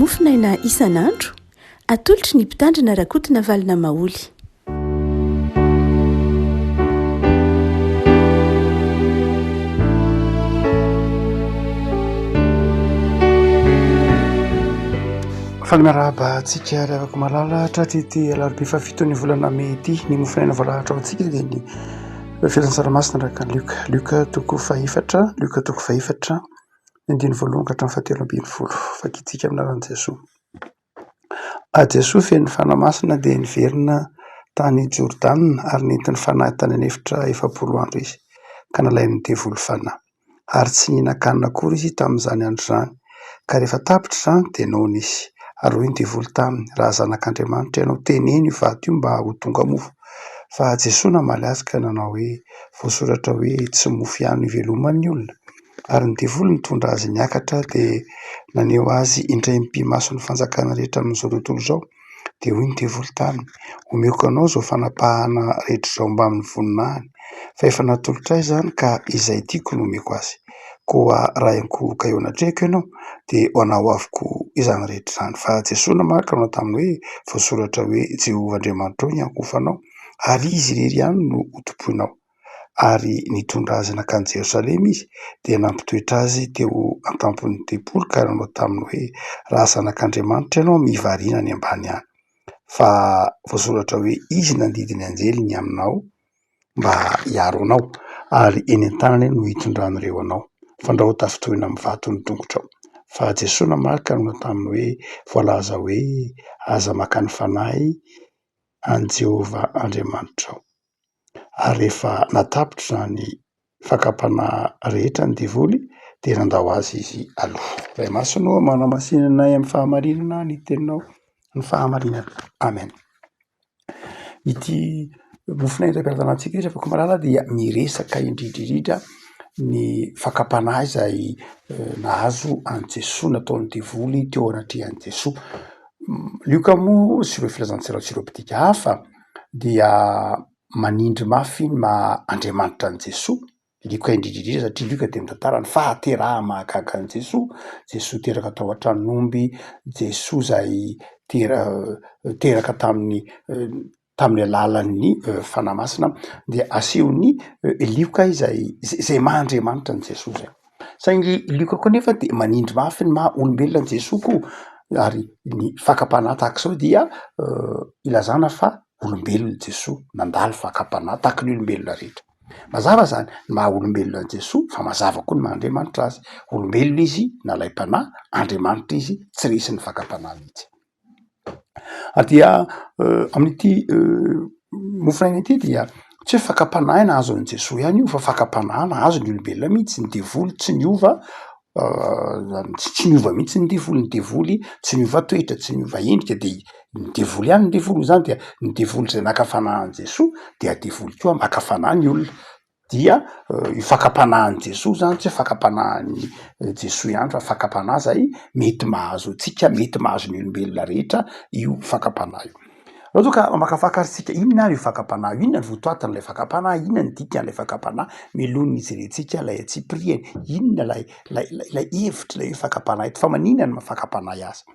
mofinaina isan'andro atolotry ny mpitandrina rakotina valina maoly. Falmiarahaba antsika revako malala tratrity alarobia fafitony volana May ity ny mofinaina voalahatra ao antsika dia ny fialan-tsaramasina raka ny Luka toko fahefatra ny andiny voalohany ka hatramin'ny fahatelo ambin'ny folo fakitsika amin'ny anaran'i Jesosy. Jesosy feno fanamasina dia niverina tany Jordana ary nentiny fanahy tany anefitra 7 andro izy ka nalainy ny devoly fanahy ary tsy nihinan-kanina akory izy tamin'izany andro izany ka rehefa tapitra izany dia noana izy. Ary hoy ny devoly taminy, raha zanak'Andriamanitra ianao teneno io vato io mba ho tonga mofo. Fa Jesosy namaly azy ka nanao hoe voasoratra hoe tsy mofo ihany iveloman'ny olona. Ary ny devoly nitondra azy niakatra dia naneho azy indray mpimaso ny fanjakana rehetra amin'izao tontolo izao. Dia hoy ny devoly taminy, omeko anao izao fanapahana rehetra izao mba amin'ny voninahiny. Fa efa natolotra ahy izany ka izay tiako no omeko azy. Koa raha iankoho ka eo anatrehako ianao dia ho anao avoko izany rehetra izany. Fa Jesosy namaly ka nanao taminy hoe voasoratra hoe Jehovah Andriamanitra ao ny ankofanao ary izy irery ihany no hotoboinao. Ary nitondra azy nakany Jerosalema izy dia nampitoetra azy teo an-tampon'ny tempolo ka nanao taminy hoe raha zanak'Andriamanitra ianao mivarina any ambany any. Fa voasoratra hoe izy nandidy ny anjeliny aminao mba hiaro anao ary eny an-tanany no hitondran'ireo anao fa ndao tafitrohina amin'ny vato ny tongotrao. Fa Jesosy namaly ka nanao taminy hoe voalaza hoe aza maka ny fanahy an Jehovah Andriamanitra ao. Ary rehefa natapitra izany fakapana rehetra ny devoly dia nandao azy izy aloha. Ray masonao manamasinanay amin'ny fahamarinana ny teninao ny fahamarinana. Amen. Ity mofinaina iram-piaratanantsika izy afaka malala dia miresaka indrindra ny fakapanahy izay nahazo an Jesosy nataon'ny devoly teo anatrehan'i Jesosy. Luka moa sy ireo filazantsirao sy ireo mpidika hafa dia manindry mafy ny maha Andriamanitra an'i Jesosy. Luka indrindra satria Luka dia mitantara ny fahateraha mahagaga an'i Jesosy. Jesosy teraka tao an-tranon'omby, Jesosy izay teraka tamin'ny alalan'ny fanahy masina dia asehon'ny Luka izay maha Andriamanitra an'i Jesosy zay. Saingy Luka koa nefa dia manindry mafy ny maha olombelona an'i Jesosy koa. Ary ny fakapanahy tahaka izao dia ilazana fa olombelona Jesosy nandalo fakapanahy tahaka ny olombelona rehetra. Mazava zany ny maha olombelona an'i Jesosy fa mazava koa ny maha Andriamanitra azy. Olombelona izy nalaim-panahy, Andriamanitra izy tsy resy ny fakapanahy mihitsy. Dia amin'ity mofinaina ity dia tsy hoe fakapanahy nahazo an'i Jesosy ihany io fa fakapanahy nahazo ny olombelona mihitsy. Ny devoly tsy niova tsy niova mihitsy ny devoly tsy niova toetra, tsy niova endrika dia ny devoly ihany ny devoly zany dia ny devoly izay naka fanahy an'i Jesosy dia devoly koa maka fanahy ny olona. Dia io fakapanahy an'i Jesosy zany tsy hoe fakapanahy ny Jesosy ihany fa fakapanahy izay mety mahazo antsika, mety mahazo ny olombelona rehetra io fakapanahy io. Raha toa ka makafaka aritsika inona io fakapanahy, inona ny votoatin'ilay fakapanahy, inona ny dikan'ilay fakapanahy, melon'ny jerentsika ilay atsipiriany, inona lay hevitra ilay fakapanahy fa maninona ny fakapanahy azy.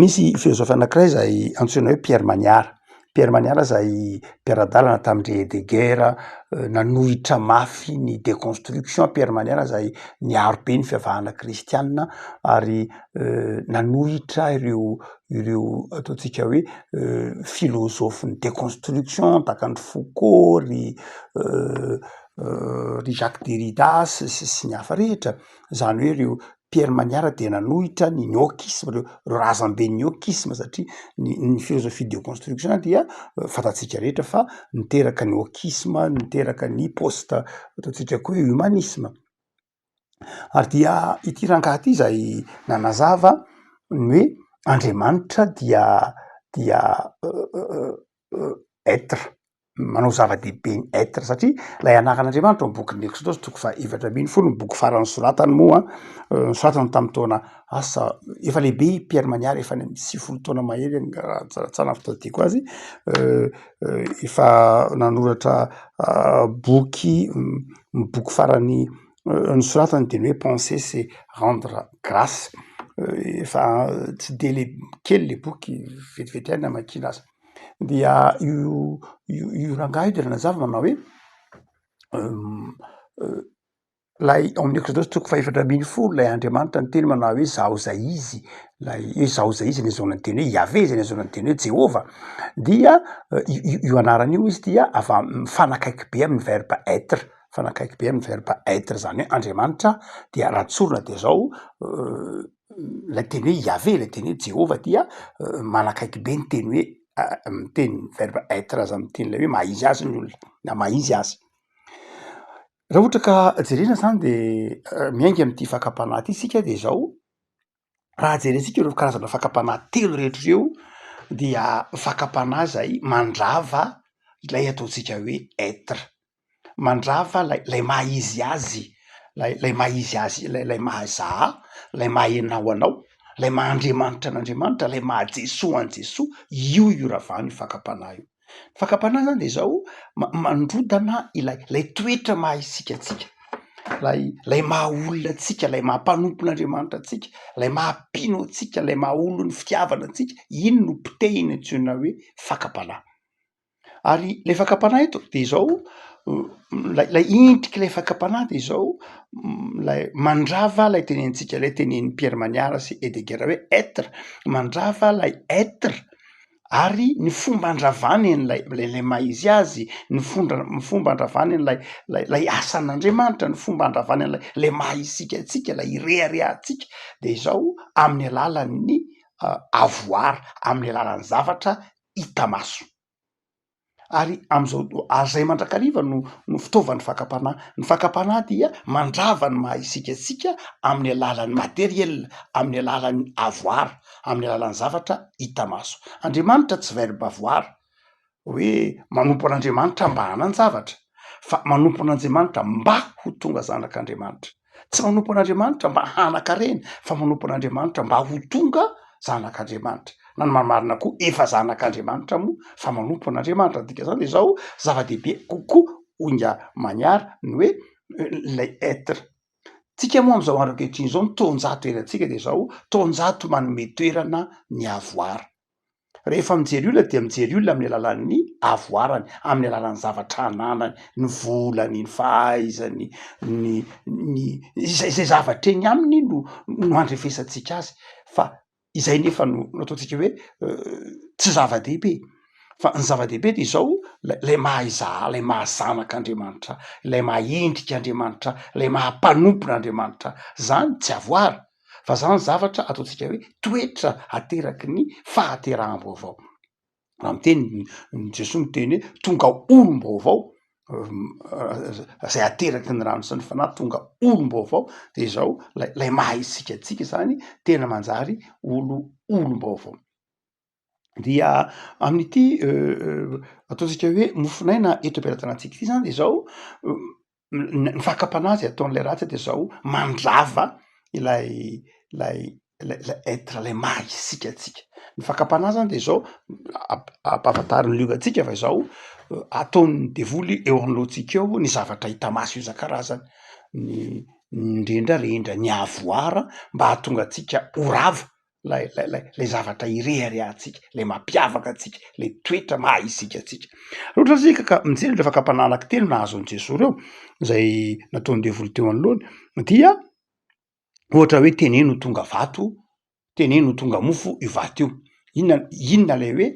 Misy filôzôfy anankiray izay antsoina hoe Pierre Magnard. Pierre Magnard izay mpiara-dalana tamin'ny Heidegger, nanohitra mafy ny déconstruction. Pierre Magnard izay niaro be ny fivavahana kristianina ary nanohitra ireo ataontsika hoe filôzôfy ny déconstruction tahaka ny Foucault, ry Jacques Derrida sy ny hafa rehetra. Izany hoe ireo Pierre Magnard dia nanohitra ny nioquisme, ireo razamben'ny nioquisme satria ny filôzôfia déconstruction dia fantatsika rehetra fa niteraka ny nioquisme, niteraka ny post ataontsika koa hoe humanisme. Ary dia ity rangahy ity izay nanazava ny hoe Andriamanitra dia être, manao zava-dehibe ny être satria ilay anaran'Andriamanitra boky Exodosy toko 2:4 ny boky farany soratany moa soratany tamin'ny taona asa efa lehibe Pierre Magnard efa ny 90 taona mahery tsara fitadiako azy efa nanoratra boky farany ny soratany dia ny hoe penser c'est rendre grâce efa tsy de le kely le boky vetivety ihany namakina azy dia io rangahy io de nanazava manao hoe lay amin'ny exodosy toko fahaefatra ambin'ny folo lay Andriamanitra ny teny manao hoe zaho zay izy lay hoe zaho zay izy ny azonany teny hoe Yahvé zay ny azonany teny hoe Jehova dia io anaran'io izy dia ava mifanakaiky be amin'ny verbe être fanakaiky be amin'ny verbe être zany hoe Andriamanitra dia raha tsorina de zao lay teny hoe Yahvé lay teny hoe Jehova dia manakaiky be ny teny hoe miteny verbe être aza amin'ny teny lay hoe maha-izy azy ny olona na maha-izy azy. Raha ohatra ka jerena zany de miainga am'ty fakapanahy ty sika de zao raha jerentsika ireo karazana fakapanahy telo rehetra ireo dia fakapanahy zay mandrava ilay ataontsika hoe être mandrava lay maha-izy azy lay maha-izy azy lay maha-zaha lay maha-enao anao lay maha-Andriamanitra an'Andriamanitra lay maha-Jesoa an' Jesoa io ioravany fakapanahy io. Fakapanahy zany de zao mandrodana ilay toetra maha isikatsika lay maha olona atsika lay maha-mpanompon'Andriamanitra atsika lay maha-pino atsika lay maha olo ny fitiavana atsika iny no potehiny antsoina hoe fakapanahy ary le fakapanahy eto de zao lay indriky lay fakapanahy de zao lay mandrava lay tenenitsika lay tenen'ny Pierre Maniara sy Heidegger hoe être mandrava lay être ary ny fomba andravany an'lay maha-izy azy ny fomba andravany an'lay asan'Andriamanitra ny fomba andravany an'lay maha-isikatsika lay ireharehantsika de zao amin'ny alalan'ny avoara amin'ny alalan'ny zavatra hita maso ary am'izao azay mandrakariva no fitaovan'ny fakapanahy ny fakapanahy dia mandrava ny maha-isikatsika amin'ny alalan'ny materiel amin'ny alalan'ny avoara amin'ny alalan'ny zavatra hita maso. Andriamanitra tsy verbe avoir hoe manompo an'Andriamanitra mba hanan-javatra fa manompo an'Andriamanitra mba ho tonga zanak'Andriamanitra tsy manompo an'Andriamanitra mba hanan-karena fa manompo an'Andriamanitra mba ho tonga zanak'Andriamanitra na ny marina koa efa zanak'Andriamanitra moa fa manompo an'Andriamanitra dika zany de zao zava-dehibe kokoa Oinga Maniara ny hoe lay être tsika moa am'izao andro ankehitriny zao ny taonjato erantsika de zao taonjato manome toerana ny avoara rehefa mijery olona dia mijery olona amin'ny alalan'ny avoarany amin'ny alalan'ny zavatra ananany ny volany ny fahaizany zay zavatra eny aminy no andrefesantsika azy fa izay nefa no ataontsika hoe tsy zava-dehibe fa ny zava-dehibe de zao lay maha-izaha lay maha-zanak'Andriamanitra lay maha-endrik'Andriamanitra lay maha-mpanompon'Andriamanitra zany tsy avoara fa zany zavatra ataontsika hoe toetra ateraky ny fahateraham-baovao raha miteny Jesoa miteny hoe tonga olom-baovao zay ateraky ny rano sy ny fanahy tonga olom-baovao de zao lay maha-isikatsika zany tena manjary olom-baovao dia amin'ity ataontsika hoe mofinaina eto am-piaratanantsika ity zany de zao ny fakapanahy zay ataon'lay ratsy de zao mandrava ilay être lay maha-isikatsika ny fakapanahy zany de zao ampahafantariny liovatsika fa zao ataon'ny devoly eo anoloantsika eo ny zavatra hita maso isan-karazany ny rendrarendra ny avoara mba hahatonga atsika horava lay zavatra ireharehantsika lay mampiavaka atsika lay toetra maha-isikatsika ohatra tsika ka mijery le fakapanahy anankitelo nahazo an'i Jesoa reo zay nataon'ny devoly teo anoloany dia ohatra hoe teneno ho tonga vato teneno ho tonga mofo io vato io inona lay hoe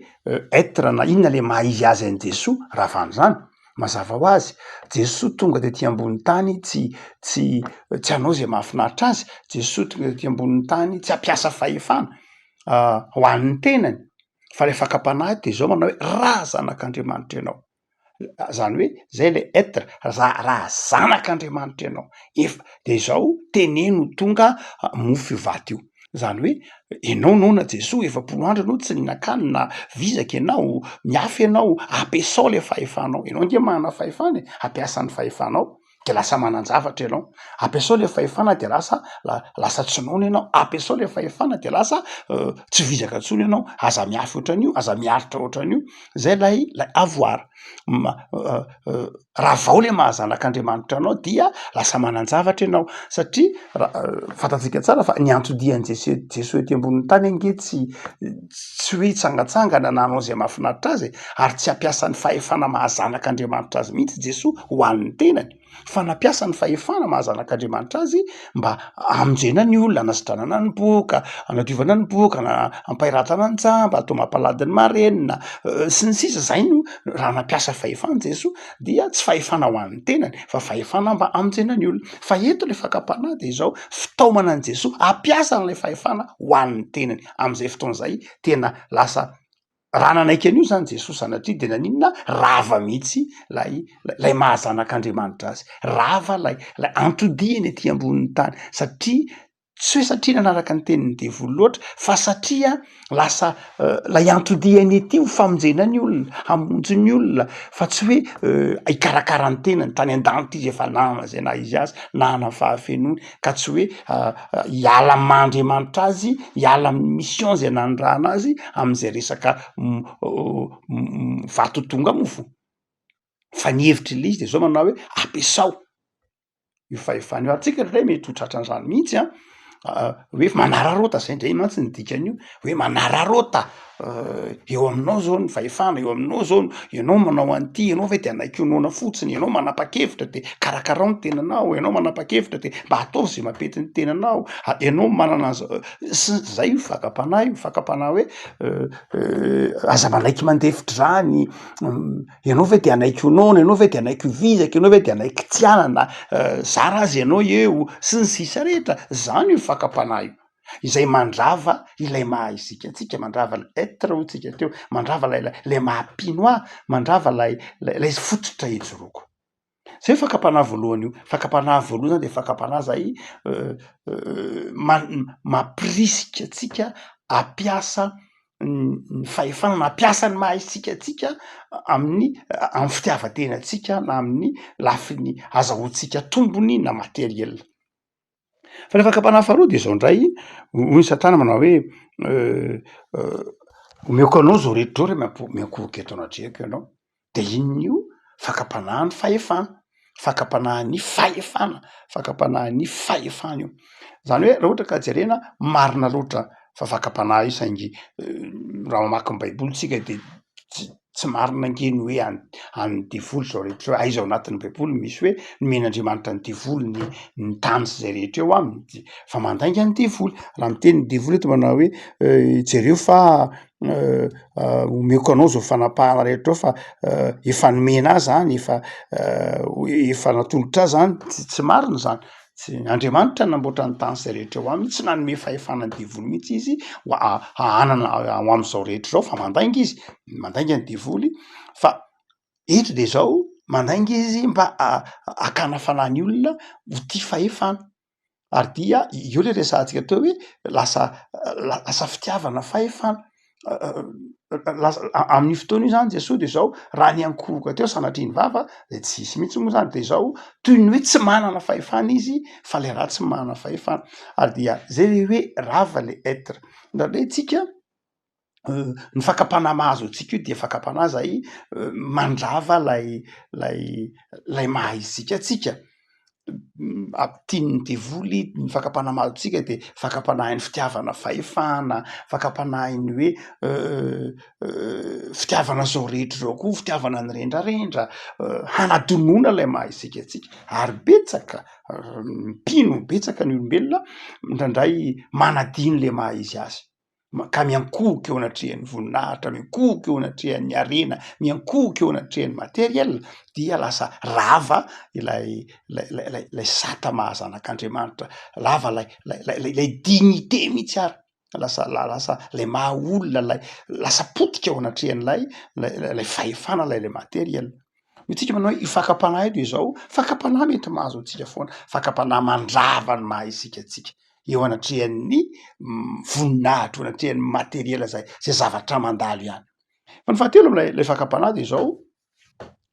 être na inona lay maha-izy azy an'i Jesoa raha van'zany mazava ho azy Jesoa tonga de ty ambony tany tsy hanao zay mahafinaritra azy Jesoa tonga de ty ambony tany tsy hampiasa fahefana ho an'ny tenany fa le fakapanahy de zao manao hoe raha zanak'Andriamanitra ianao zany hoe zay le être raha zanak'Andriamanitra ianao efa de zao teneno tonga mofo io vato io zany hoe ianao naona Jesoa efapolo andro ianao tsy nihinan-kanina na vizaka ianao miafy ianao ampiasao le fahefanao ianao nge manana fahefana ampiasa ny fahefanao de lasa manan-javatra ianao ampiasao le fahefana de lasa tsy noana ianao ampiasao le fahefana de lasa tsy vizaka intsony ianao aza miafy ohatran'io aza miaritra ohatran'io zay lay avoara raha vao le mahazanak'Andriamanitra anao dia lasa manan-javatra ianao satria fantatsika tsara fa ny antodian'i Jesosy ety ambonin'ny tany ange tsy hoe hitsangatsangana na anao zay mahafinaritra azy ary tsy hampiasa ny fahefana mahazanak'Andriamanitra azy mihitsy Jesosy ho an'ny tenany fa nampiasa ny fahefana mahazanak'Andriamanitra azy mba amonjena ny olona, anasitranana ny boka, anadiovana ny boka, ampahiratana ny jamba, atao mampalady ny marenina sy ny sisa. Zay no raha nampiasa fahefana Jesosy dia tsy fahefana ho an'ny tenany fa fahefana mba amonjena ny olona. Fa eto le fakapanahy de izao fitaomana an' Jesosy hampiasa n'ilay fahefana ho an'ny tenany. Am'izay fotoan'izay tena lasa raha nanaiky an'io zany Jesosy sanatria de naninona rava mihitsy lay mahazanak'Andriamanitra azy, rava lay antodiany ety ambonin'ny tany satria tsy hoe satria nanaraka ny tenin'ny devoly loatra fa satria lasa lay antodiany ety ho famonjena ny olona, hamonjy ny olona fa tsy hoe hikarakara ny tenany tany an-danitra izy efa nama zay na izy azy na ana fahafenony ka tsy hoe hiala amin'ny Mahandriamanitra azy, hiala amin'ny mission zay nanondrahana azy am'izay resaka vato tonga mofo fa ny hevitry le izy de zao manao hoe ampiasao io fahefana io. Ary tsika ray mety ho tratran'izany mihitsy hoe manararaota zay ndray mantsy ny dikan'io hoe manararaota eo aminao zao ny fahefana, eo aminao zao ianao manao an'ity, ianao ve de anaiky-honoana fotsiny, ianao manapa-kevitra de karakarao ny tenanao, ianao manapa-kevitra de mba atao zay mampety ny tenanao, ianao manana zay io fakapanahy io fakapanahy hoe aza manaiky mandefitra zany, ianao ve de anaiky honoana, ianao ve de anaiky vizaka, ianao ve de anaiky tsianana, zara azy ianao eo sy ny sisa rehetra. Zany io fakapanahy io izay mandrava ilay maha isika antsika, mandrava être hotsika teo, mandrava lay maha-pinoa, mandrava lay fototra ejoroko. Zay fakapanahy voalohany io. Fakapanahy voalohany zany de fakapanahy zay mampirisika atsika hampiasa ny fahefana na hampiasa ny maha isika atsika amin'ny fitiavan-tenatsika na amin'ny lafiny azahoantsika tombony na materiel. Fa le fakapanahy faharoa de zao ndray hoy Satana manao hoe omeko anao zao rehetra zao re miankohoka eto anadreko ianao de inona io? Fakapanahy ny fahefana, fakapanahy ny fahefana, fakapanahy ny fahefana io. Zany hoe raha ohatra ka jerena marina loatra fa fakapanahy io saingy raha mamaky ny baiboly tsika de tsy marina angeny hoe an'ny devoly zao rehetra hoe aiza ao anatin'ny baiboly misy hoe nomen'Andriamanitra ny devoly ny tany sy zay rehetra eo aminy fa mandainga ny devoly. Raha miteny ny devoly eto manao hoe jereo fa omeko anao zao fanapahana rehetra ao fa efa nomena azy zany, efa natolotra azy zany, tsy marina zany. Tsy Andriamanitra namboatra ny tany sy rehetra eo aminy, tsy nanome fahefana ny devoly mihitsy izy hanana ho am'izao rehetra zao fa mandainga izy, mandainga ny devoly fa eto de zao mandainga izy mba hakana fanahy ny olona ho tia fahefana. Ary dia io le resahantsika teo hoe lasa fitiavana fahefana. Amin'ny fotoana io zany Jesosy de zao raha niankohoka teo sanatria ny vava de tsy hisy mihitsy moa zany de zao toy ny hoe tsy manana fahefana izy fa le raha tsy manana fahefana. Ary dia zay le hoe rava le être ndraindray tsika ny fakapanahy mahazo antsika io dia fakapanahy zay mandrava lay maha isika atsika. Tian'ny devoly ny fakapanahy mahazo antsika de fakapanahy ny fitiavana fahefana, fakapanahy ny hoe fitiavana zao rehetra zao koa, fitiavana ny rendrarendra, hanadonoana lay maha isika atsika. Ary betsaka mpino, betsaka ny olombelona ndraindray manadino le maha izy azy ka miankohoka eo anatrehan'ny voninahitra, miankohoka eo anatrehan'ny harena, miankohoka eo anatrehan'ny materiel dia lasa rava lay sata mahazanak'Andriamanitra, lava lay dignité mihitsy ary lasa lay maha olona lasa potika eo anatrehan'lay fahefana lay materiel. Itsika manao hoe ifakapanahy de zao fakapanahy mety mahazo antsika foana, fakapanahy mandrava ny maha isika atsika eo anatrehan'ny voninahitra, eo anatrehan'ny materiel zay zavatra mandalo ihany. Fa ny fahatelo am'lay fakapanahy de zao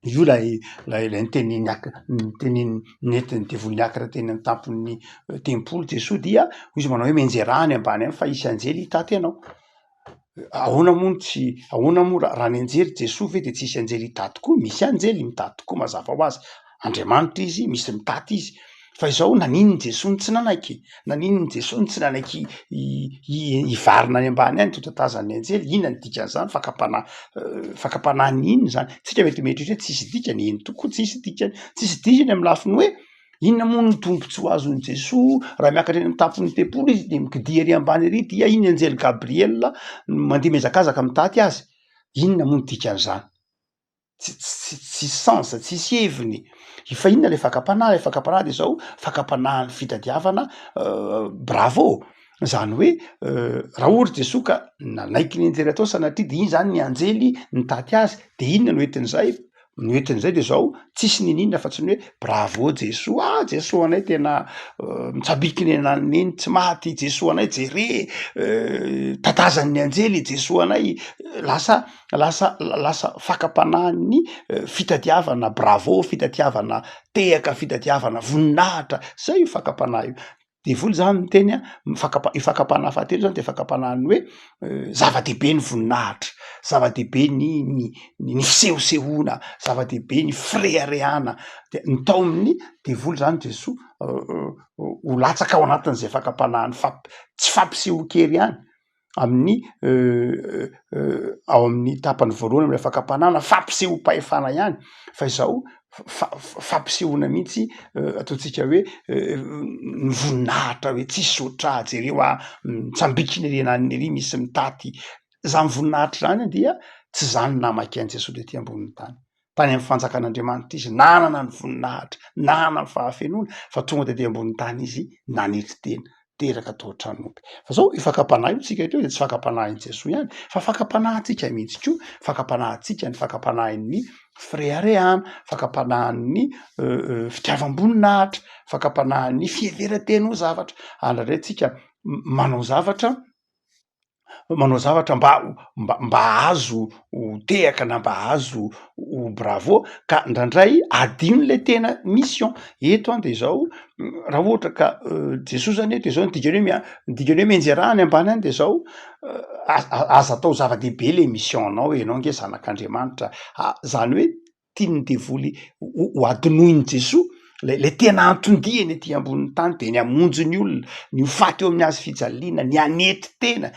io lay niteneniny nentin'ny devoly niakatra teny amin'ny tampon'ny tempolo Jesosy dia izy manao hoe mianjera any ambany any fa hisy anjely hitaty anao. ahoana mono tsy ahoana moa raha ny anjery Jesosy ve de tsisy anjery hitady koa? Misy anjely mitady tokoa mazava ho azy. Andriamanitra izy, misy mitady izy. Fa izao naninony Jesosy tsy nanaiky? Naninony Jesosy tsy nanaiky hivarina any ambany any totatazan'ny anjely? Inona ny dikan'izany? Fakapanahy inona zany? Tsika mety hoe tsisy dikany, eny tokoa tsisy dikany, tsisy dikany amin'ny lafiny hoe inona moa ny tombontsoa ho azon'i Jesosy raha miakatra eny amin'ny tampon'ny tempolo izy de mikidia ery ambany ery dia iny anjely Gabriel mandeha mihazakazaka mitady azy. Inona moa ny dikan'izany? Tsy sens, tsisy heviny. Fa inona le fakapanahy? Le fakapanahy de zao fakapanahin'ny fitadiavana bravo. Zany hoe raha ohatra Jesosy ka nanaiky ny anjely atao sanatria de iny zany ny anjely nitady azy de inona no entin'izay? Ny entin'izay de zao tsisy ninina fa tsy ny hoe bravo Jesosy, Jesosy anay tena mitsabikiny enaniny eny tsy maty, Jesosy anay jere tatazan'ny anjely Jesosy anay, lasa fakapanahin'ny fitadiavana bravo, fitadiavana tehaka, fitadiavana voninahitra, zay io fakapanahy io. Devoly zany miteny io fakapanahy fahatelo zany de fakapanahin'ny hoe zava-dehibe ny voninahitra, zava-dehibe ny fisehosehoana, zava-dehibe ny fireharehana. De ny tao amin'ny devoly zany Jesosy ho latsaka ao anatin'izay fakapanahiny tsy fampisehoan-kery ihany amin'ny ao amin'ny tapany voalohany am'ilay fakapanahana fampisehoam-pahefana ihany, fa izao fampisehoana mihitsy ataontsika hoe ny voninahitra hoe tsisy oatra jereo mitsambikiny ery enaniny ery misy mitaty. Zany voninahitra zany dia tsy zany namaky an Jesosy ety ambonin'ny tany. Tany amin'ny fanjakan'Andriamanitra izy nanana ny voninahitra, nanana ny fahafenoana, fa tonga de ambonin'ny tany izy nanetry tena teraka tao an-tranomby. Fa zao io fakapanahy io tsika eto de tsy fakapanahin'i Jesosy ihany fa fakapanahintsika mihitsy koa, fakapanahintsika ny fakapanahin'ny fireharehana, fakapanahin'ny fitiavam-boninahitra, fakapanahin'ny fiheveran-teny ho zavatra. Andrandray tsika manao zavatra mba azo ho tehaka na mba azo ho bravo ka ndrandray adino le tena mission eto de zao raha ohatra ka Jesosy zany de zao dikany hoe mianjera any ambany any de zao aza atao zava-dehibe le mission anao, ianao nge zanak'Andriamanitra, zany hoe tiany devoly ho adinoiny Jesosy le tena antondihany ety ambonin'ny tany de ny hamonjy ny olona, ny ho faty eo amin'ny hazo fijaliana, ny hanety tena,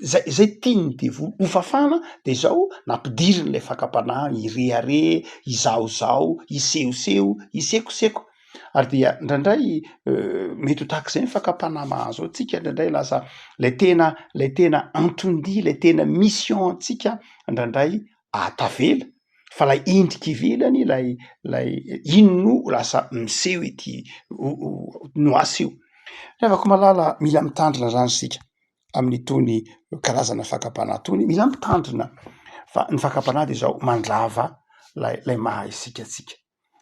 zay tiany devoly ho fafana de zao nampidiriny le fakapanahy hirehare, hizaozao, hisehoseho, hisekoseko. Ary dia ndraindray mety ho tahak'izay ny fakapanahy mahazo atsika ndraindray lasa le tena antondia, le tena mission antsika ndraindray atavela. Fa lay indriky ivelany lay ino no lasa miseho ety no aseho. Revako malala mila mitandrina zany sika amin'itony karazana fakapanahy tony, mila mitandrina fa ny fakapanahy de zao mandrava lay maha isika tsika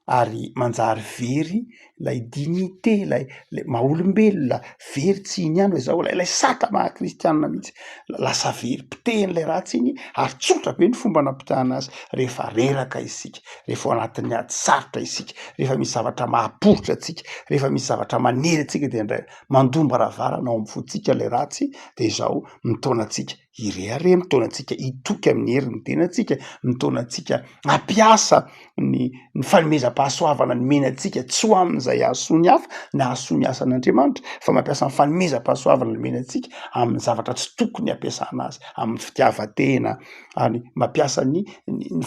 ary manjary very lay dignité, lay maha olombelona very tsy iny ihany hoe zao lay sata maha kristianina mihitsy lasa very pitehiny lay ratsy iny ary tsotra be ny fomba nampitahana azy rehefa reraka isika, rehefa ao anatin'ny ady sarotra isika, rehefa misy zavatra mahaporotra atsika, rehefa misy zavatra manery atsika de ndray mandomba ravarana ao amin'ny fotsika lay ratsy de zao mitona atsika hirehare, mitona atsika hitoky amin'ny herin'ny tenantsika, mitona atsika hampiasa ny fanomezam-pahasoavana ny menantsika tsy ho amin'izay ahasoa ny hafa na ahasoa ny asan'Andriamanitra fa mampiasa ny fanomezam-pahasoavana ny menantsika amin'ny zavatra tsy tokony hampiasana azy, amin'ny fitiavan-tena, ary mampiasa ny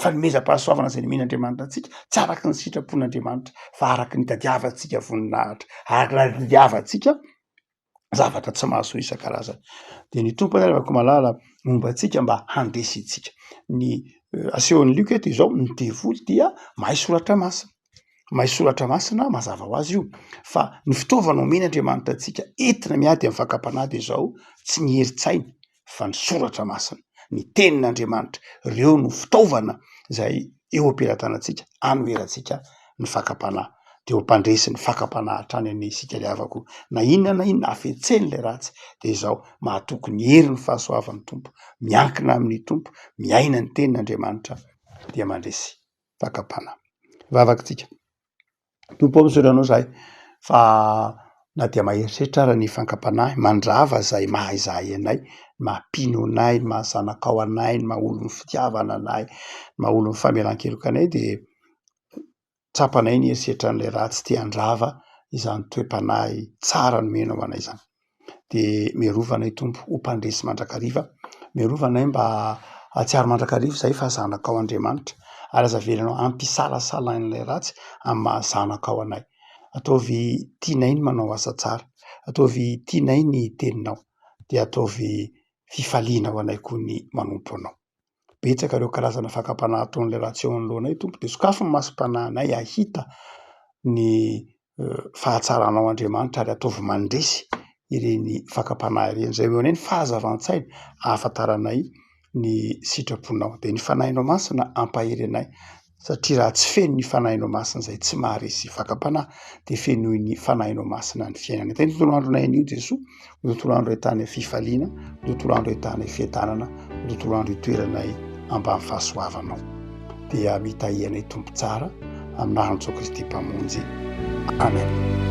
fanomezam-pahasoavana zay nomen'Andriamanitra antsika tsy araky ny sitrapon'Andriamanitra fa araky ny tadiavantsika voninahitra, araky ny tadiavantsika zavatra tsy mahasoa isan-karazany. De ny tompo revako malala momba antsika mba handresy itsika. Ny asehon'ny Luka eto izao ny devoly dia mahay soratra masina. Mahay soratra masina mazava ho azy io. Fa ny fitaovana omen'Andriamanitra antsika entina miady amin'ny fakapanahy de zao tsy ny herin-tsaina fa ny soratra masina, ny tenin'Andriamanitra. Reo no fitaovana zay eo am-pelatanantsika anoherantsika ny fakapanahy. De ho mpandresy ny fakapanahy hatrany ane isika le havako na inona afetseny le ratsy de zao mahatoky ny herin'ny fahasoavan'ny tompo, miankina amin'ny tompo, miaina ny tenin'Andriamanitra dia mandresy fakapanahy. Vavaky tsika tompo am'soranao zahay fa na dia maheritreritra ara ny fankapanahy mandrava zay mahay zahay anay mampino anay mahazanakao anay ny maholo ny fitiavana anay maholo ny famelan-keloka anay dia tsapanay ny eritreritra n'ilay raha tsy tia handrava izany toe-panahy tsara nomena ho anay izany dia miarovana tompo ho mpandresy mandrakariva miarovana mba hatsiaro mandrakariva zay fa zanakao Andriamanitra ary aza velanao ampisalasala n'ilay ratsy amin'ny mahazanakao anay ataovy tianay ny manao asa tsara ataovy tianay ny teninao dia ataovy fifaliana ho anay koa ny manompo anao betsaka ireo karazana fakapanahy ataon'ilay ratsy eo anoloanay tompo dia sokafo ny masom-panahinay ahita ny fahatsaranao Andriamanitra ary ataovy mandresy ireny fakapanahy ireny zay eo anay ny fahazavan-tsaina ahafantaranay ny sitraponao dia ny fanahinao masina ampahery anay satria raha tsy feno ny fanahinao masina izay tsy maharesy fakapanahy dia fenoy ny fanahinao masina ny fiainana teny tontolo andronay an'io Jesoa ho tontolo andro ahitana fifaliana ho tontolo andro ahitana fiadanana ho tontolo andro hitoeranay ambany fahasoavanao dia mitahianay tompo tsara aminaran'i Jesosy Kristy mpamonjy amen.